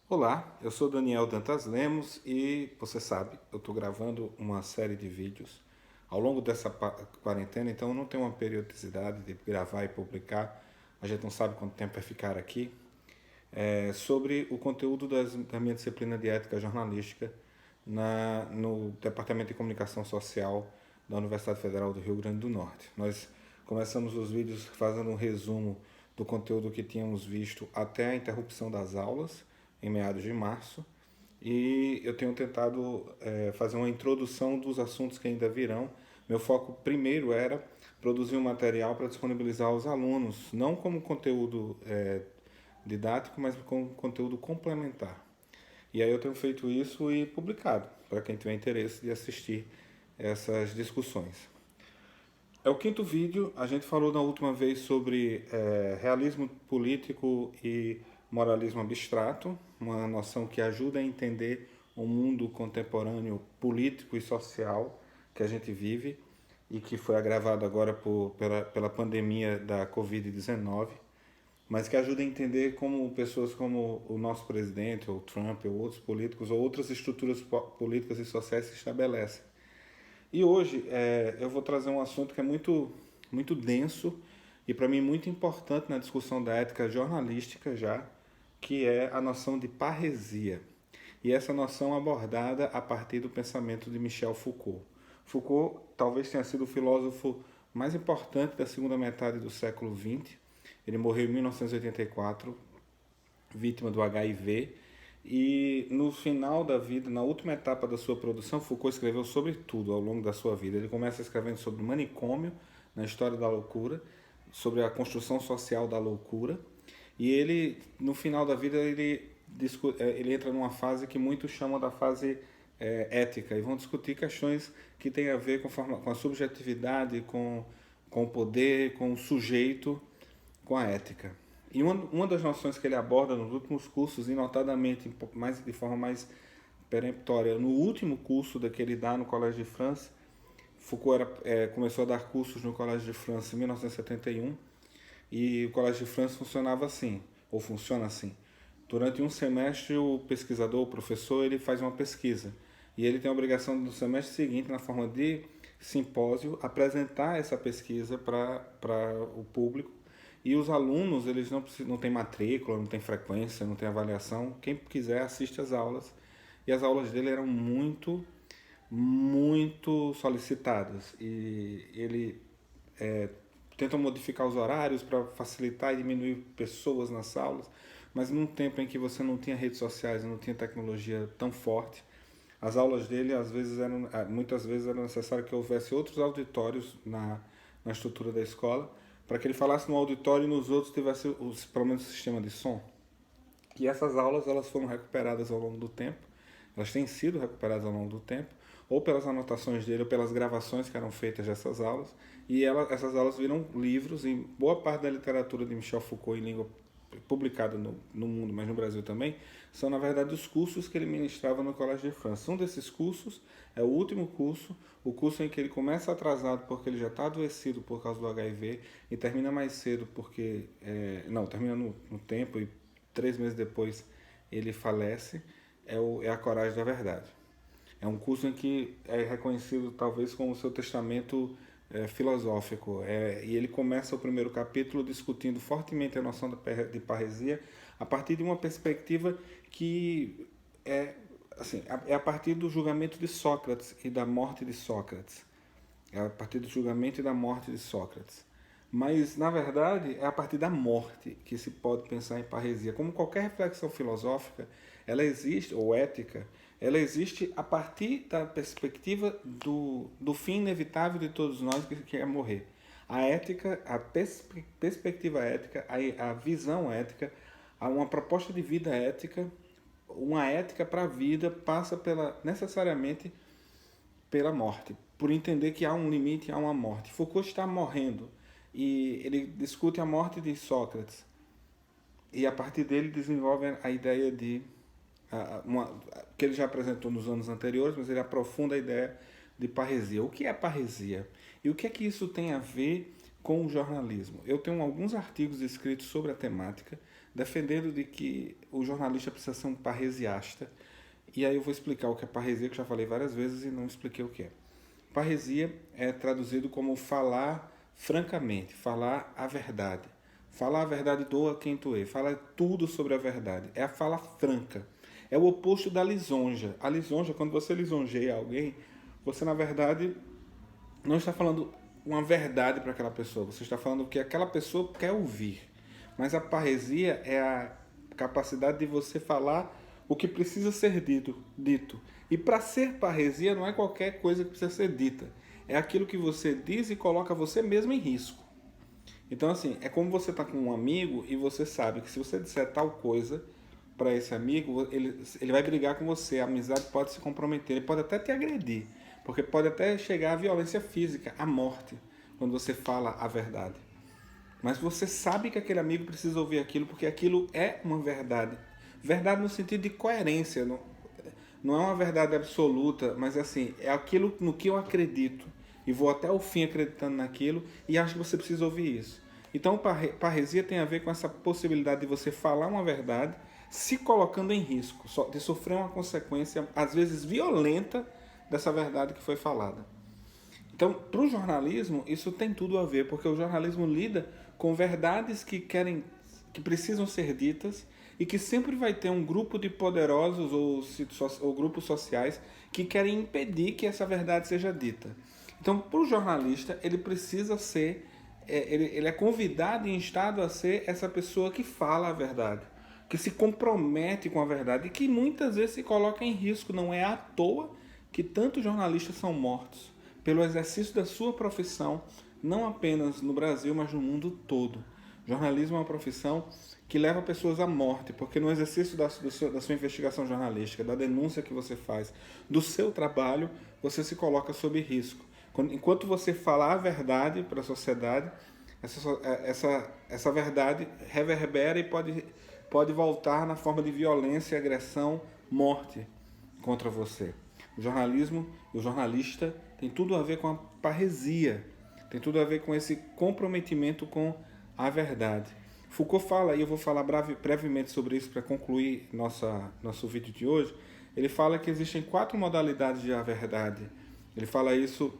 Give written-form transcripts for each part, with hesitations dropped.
Olá, eu sou Daniel Dantas Lemos e você sabe, eu estou gravando uma série de vídeos ao longo dessa quarentena, então eu não tenho uma periodicidade de gravar e publicar, a gente não sabe quanto tempo vai ficar aqui, sobre o conteúdo da minha disciplina de ética jornalística no Departamento de Comunicação Social da Universidade Federal do Rio Grande do Norte. Nós começamos os vídeos fazendo um resumo do conteúdo que tínhamos visto até a interrupção das aulas, em meados de março, e eu tenho tentado fazer uma introdução dos assuntos que ainda virão. Meu foco primeiro era produzir um material para disponibilizar aos alunos, não como conteúdo didático, mas como conteúdo complementar. E aí eu tenho feito isso e publicado, para quem tiver interesse de assistir essas discussões. É o quinto vídeo, a gente falou na última vez sobre realismo político e moralismo abstrato, uma noção que ajuda a entender o mundo contemporâneo político e social que a gente vive e que foi agravado agora pela pandemia da Covid-19, mas que ajuda a entender como pessoas como o nosso presidente, ou Trump, ou outros políticos, ou outras estruturas políticas e sociais se estabelecem. E hoje eu vou trazer um assunto que é muito denso e para mim muito importante na discussão da ética jornalística já, que é a noção de parresia. E essa noção abordada a partir do pensamento de Michel Foucault. Foucault talvez tenha sido o filósofo mais importante da segunda metade do século XX. Ele morreu em 1984, vítima do HIV, e no final da vida, na última etapa da sua produção, Foucault escreveu sobre tudo ao longo da sua vida. Ele começa escrevendo sobre o manicômio, na história da loucura, sobre a construção social da loucura, e ele, no final da vida, ele entra numa fase que muitos chamam da fase ética, e vão discutir questões que têm a ver com a subjetividade, com o poder, com o sujeito, com a ética. E uma das noções que ele aborda nos últimos cursos, e notadamente de forma mais peremptória, no último curso que ele dá no Collège de France, Foucault começou a dar cursos no Collège de France em 1971, e o Collège de France funcionava assim, ou funciona assim. Durante um semestre, o pesquisador, o professor, ele faz uma pesquisa, e ele tem a obrigação no semestre seguinte, na forma de simpósio, apresentar essa pesquisa para o público. E os alunos, eles não têm matrícula, não têm frequência, não têm avaliação. Quem quiser assiste às aulas. E as aulas dele eram muito solicitadas. E ele tenta modificar os horários para facilitar e diminuir pessoas nas aulas. Mas num tempo em que você não tinha redes sociais, não tinha tecnologia tão forte, as aulas dele muitas vezes era necessário que houvesse outros auditórios na estrutura da escola, para que ele falasse no auditório e nos outros tivesse pelo menos o sistema de som. E essas aulas elas foram recuperadas ao longo do tempo, elas têm sido recuperadas ao longo do tempo, ou pelas anotações dele, ou pelas gravações que eram feitas dessas aulas, e essas aulas viram livros, e boa parte da literatura de Michel Foucault em língua publicada no mundo, mas no Brasil também, são na verdade os cursos que ele ministrava no Collège de France. Um desses cursos é o último curso, o curso em que ele começa atrasado porque ele já está adoecido por causa do HIV e termina mais cedo porque... termina no tempo e 3 meses depois ele falece, é A Coragem da Verdade. É um curso em que é reconhecido talvez como o seu testamento filosófico. E ele começa o primeiro capítulo discutindo fortemente a noção de parresia a partir de uma perspectiva que é a partir do julgamento de Sócrates e da morte de Sócrates. É a partir do julgamento e da morte de Sócrates. Mas, na verdade, é a partir da morte que se pode pensar em parresia. Como qualquer reflexão filosófica, ela existe, ou ética, ela existe a partir da perspectiva do fim inevitável de todos nós, que é morrer. A ética, a perspectiva ética, a visão ética, uma proposta de vida ética, uma ética para a vida passa necessariamente pela morte, por entender que há um limite, há uma morte. Foucault está morrendo e ele discute a morte de Sócrates e a partir dele desenvolve a ideia que ele já apresentou nos anos anteriores, mas ele aprofunda a ideia de parresia. O que é parresia? E o que é que isso tem a ver com o jornalismo? Eu tenho alguns artigos escritos sobre a temática, defendendo de que o jornalista precisa ser um parresiasta. E aí eu vou explicar o que é parresia, que eu já falei várias vezes e não expliquei o que é. Parresia é traduzido como falar francamente, falar a verdade. Falar a verdade doa quem doer, fala tudo sobre a verdade. É a fala franca. É o oposto da lisonja. A lisonja, quando você lisonjeia alguém, você na verdade não está falando uma verdade para aquela pessoa, você está falando o que aquela pessoa quer ouvir. Mas a parresia é a capacidade de você falar o que precisa ser dito. E para ser parresia não é qualquer coisa que precisa ser dita. É aquilo que você diz e coloca você mesmo em risco. Então, assim, é como você está com um amigo e você sabe que se você disser tal coisa para esse amigo, ele vai brigar com você, a amizade pode se comprometer, ele pode até te agredir, porque pode até chegar à violência física, à morte, quando você fala a verdade. Mas você sabe que aquele amigo precisa ouvir aquilo, porque aquilo é uma verdade. Verdade no sentido de coerência, não é uma verdade absoluta, mas assim, é aquilo no que eu acredito. E vou até o fim acreditando naquilo e acho que você precisa ouvir isso. Então, parresia tem a ver com essa possibilidade de você falar uma verdade se colocando em risco, de sofrer uma consequência, às vezes violenta, dessa verdade que foi falada. Então, para o jornalismo, isso tem tudo a ver, porque o jornalismo lida com verdades que precisam ser ditas e que sempre vai ter um grupo de poderosos ou grupos sociais que querem impedir que essa verdade seja dita. Então, para o jornalista, ele precisa ser, ele é convidado e instado a ser essa pessoa que fala a verdade, que se compromete com a verdade e que muitas vezes se coloca em risco. Não é à toa que tantos jornalistas são mortos pelo exercício da sua profissão, não apenas no Brasil, mas no mundo todo. Jornalismo é uma profissão que leva pessoas à morte, porque no exercício da sua investigação jornalística, da denúncia que você faz, do seu trabalho, você se coloca sob risco. Enquanto você falar a verdade para a sociedade, essa verdade reverbera e pode voltar na forma de violência, agressão, morte contra você. O jornalismo e o jornalista tem tudo a ver com a parresia, tem tudo a ver com esse comprometimento com a verdade. Foucault fala, e eu vou falar brevemente sobre isso para concluir nosso vídeo de hoje, ele fala que existem 4 modalidades de a verdade. Ele fala isso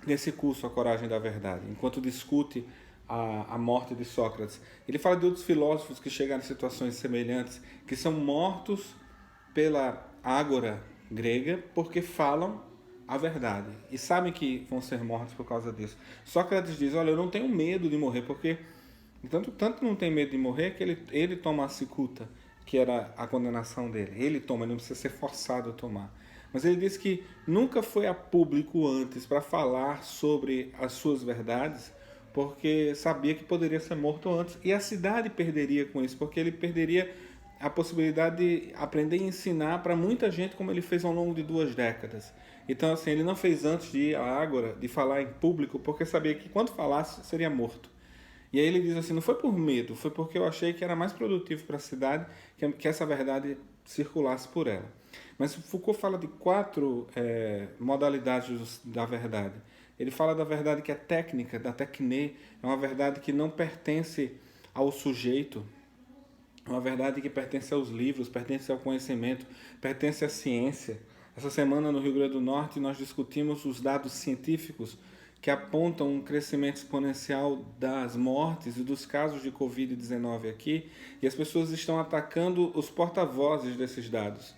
nesse curso, A Coragem da Verdade, enquanto discute a morte de Sócrates. Ele fala de outros filósofos que chegaram em situações semelhantes, que são mortos pela ágora grega porque falam a verdade e sabem que vão ser mortos por causa disso. Sócrates diz, olha, eu não tenho medo de morrer, porque tanto não tem medo de morrer que ele toma a cicuta, que era a condenação dele. Ele toma, ele não precisa ser forçado a tomar. Mas ele diz que nunca foi a público antes para falar sobre as suas verdades, porque sabia que poderia ser morto antes. E a cidade perderia com isso, porque ele perderia a possibilidade de aprender e ensinar para muita gente, como ele fez ao longo de 2 décadas. Então, assim, ele não fez antes de ir à Ágora, de falar em público, porque sabia que quando falasse, seria morto. E aí ele diz assim, não foi por medo, foi porque eu achei que era mais produtivo para a cidade que essa verdade circulasse por ela. Mas Foucault fala de 4 modalidades da verdade. Ele fala da verdade que é técnica, da techné, é uma verdade que não pertence ao sujeito, é uma verdade que pertence aos livros, pertence ao conhecimento, pertence à ciência. Essa semana no Rio Grande do Norte nós discutimos os dados científicos que apontam um crescimento exponencial das mortes e dos casos de Covid-19 aqui, e as pessoas estão atacando os porta-vozes desses dados,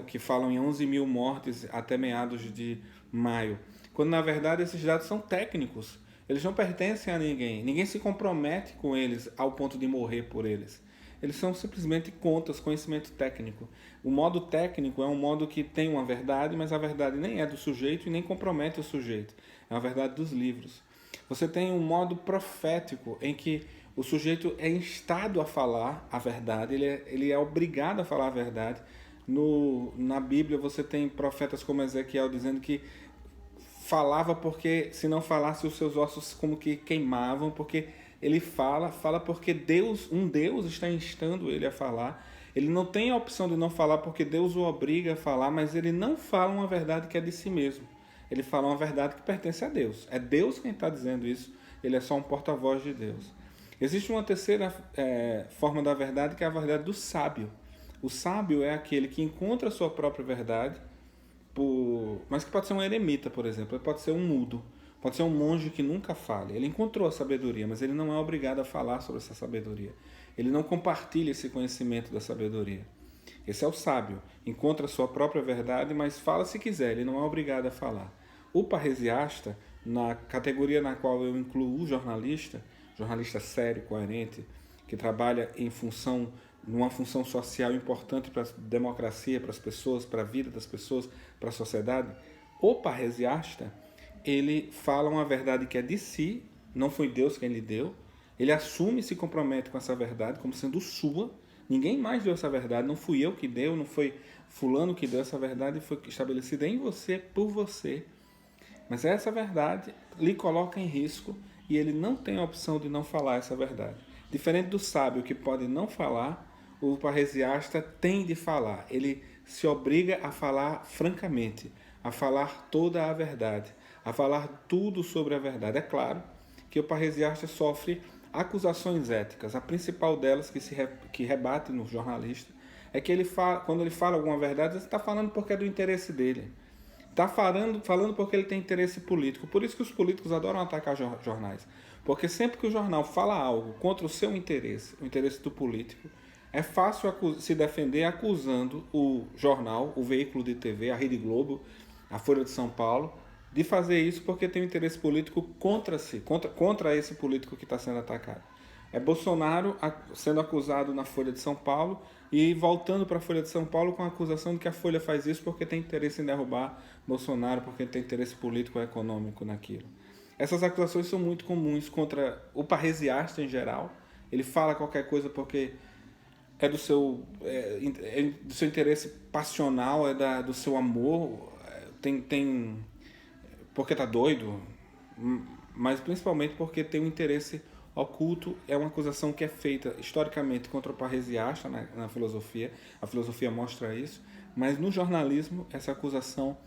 que falam em 11 mil mortes até meados de maio, quando na verdade esses dados são técnicos, eles não pertencem a ninguém, ninguém se compromete com eles ao ponto de morrer por eles. Eles são simplesmente contas, conhecimento técnico. O modo técnico é um modo que tem uma verdade, mas a verdade nem é do sujeito e nem compromete o sujeito. É a verdade dos livros. Você tem um modo profético em que o sujeito é instado a falar a verdade, ele é obrigado a falar a verdade. Na Bíblia você tem profetas como Ezequiel dizendo que falava porque se não falasse os seus ossos como que queimavam, porque ele fala porque um Deus está instando ele a falar. Ele não tem a opção de não falar porque Deus o obriga a falar, mas ele não fala uma verdade que é de si mesmo. Ele fala uma verdade que pertence a Deus. É Deus quem está dizendo isso, ele é só um porta-voz de Deus. Existe uma terceira forma da verdade, que é a verdade do sábio. O sábio é aquele que encontra a sua própria verdade, mas que pode ser um eremita, por exemplo, pode ser um mudo, pode ser um monge que nunca fale. Ele encontrou a sabedoria, mas ele não é obrigado a falar sobre essa sabedoria. Ele não compartilha esse conhecimento da sabedoria. Esse é o sábio, encontra a sua própria verdade, mas fala se quiser, ele não é obrigado a falar. O parresiasta, na categoria na qual eu incluo o jornalista sério, coerente, que trabalha numa função social importante para a democracia, para as pessoas, para a vida das pessoas, para a sociedade, o parresiasta, ele fala uma verdade que é de si, não foi Deus quem lhe deu, ele assume e se compromete com essa verdade como sendo sua. Ninguém mais deu essa verdade, não fui eu que deu, não foi fulano que deu essa verdade, foi estabelecida em você, por você. Mas essa verdade lhe coloca em risco e ele não tem a opção de não falar essa verdade. Diferente do sábio que pode não falar, o parresiasta tem de falar. Ele se obriga a falar francamente, a falar toda a verdade, a falar tudo sobre a verdade. É claro que o parresiasta sofre acusações éticas. A principal delas, que rebate no jornalista, é que quando ele fala alguma verdade, ele está falando porque é do interesse dele. Está falando porque ele tem interesse político. Por isso que os políticos adoram atacar jornais. Porque sempre que o jornal fala algo contra o seu interesse, o interesse do político, é fácil se defender acusando o jornal, o veículo de TV, a Rede Globo, a Folha de São Paulo, de fazer isso porque tem um interesse político contra esse político que está sendo atacado. É Bolsonaro sendo acusado na Folha de São Paulo e voltando para a Folha de São Paulo com a acusação de que a Folha faz isso porque tem interesse em derrubar Bolsonaro, porque tem interesse político ou econômico naquilo. Essas acusações são muito comuns contra o parresiasta em geral. Ele fala qualquer coisa porque é do seu interesse passional, do seu amor, porque está doido, mas principalmente porque tem um interesse oculto. É uma acusação que é feita historicamente contra o parresiasta na filosofia. A filosofia mostra isso, mas no jornalismo essa acusação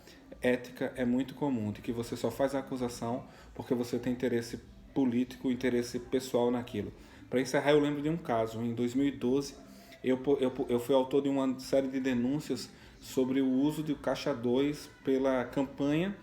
ética é muito comum, de que você só faz a acusação porque você tem interesse político, interesse pessoal naquilo. Para encerrar, eu lembro de um caso. Em 2012, eu fui autor de uma série de denúncias sobre o uso do Caixa 2 pela campanha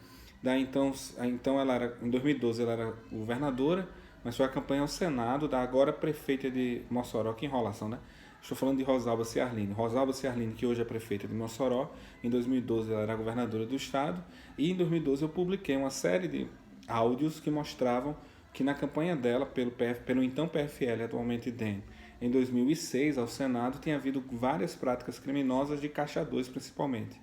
então ela era, em 2012 ela era governadora, mas foi a campanha ao Senado da agora prefeita de Mossoró. Que enrolação, né? Estou falando de Rosalba Ciarline. Rosalba Ciarline, que hoje é prefeita de Mossoró, em 2012 ela era governadora do estado, e em 2012 eu publiquei uma série de áudios que mostravam que na campanha dela, pelo então PFL, atualmente DEM, em 2006 ao Senado, tinha havido várias práticas criminosas de Caixa 2 principalmente.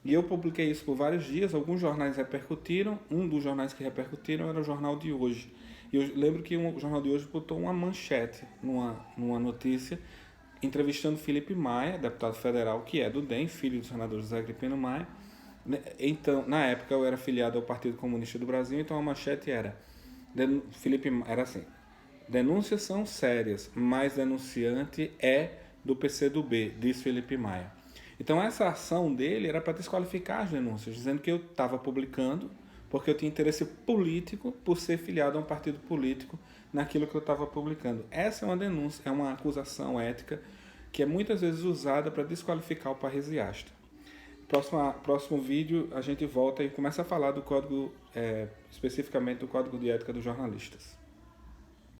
E eu publiquei isso por vários dias, alguns jornais repercutiram, um dos jornais que repercutiram era o Jornal de Hoje. E eu lembro que o Jornal de Hoje botou uma manchete numa notícia, entrevistando Felipe Maia, deputado federal, que é do DEM, filho do senador José Agripino Maia. Então, na época eu era filiado ao Partido Comunista do Brasil, então a manchete era assim: denúncias são sérias, mas denunciante é do PCdoB, diz Felipe Maia. Então essa ação dele era para desqualificar as denúncias, dizendo que eu estava publicando porque eu tinha interesse político por ser filiado a um partido político naquilo que eu estava publicando. Essa é uma denúncia, é uma acusação ética que é muitas vezes usada para desqualificar o parresiasta. Próximo vídeo a gente volta e começa a falar do código, especificamente do Código de Ética dos Jornalistas.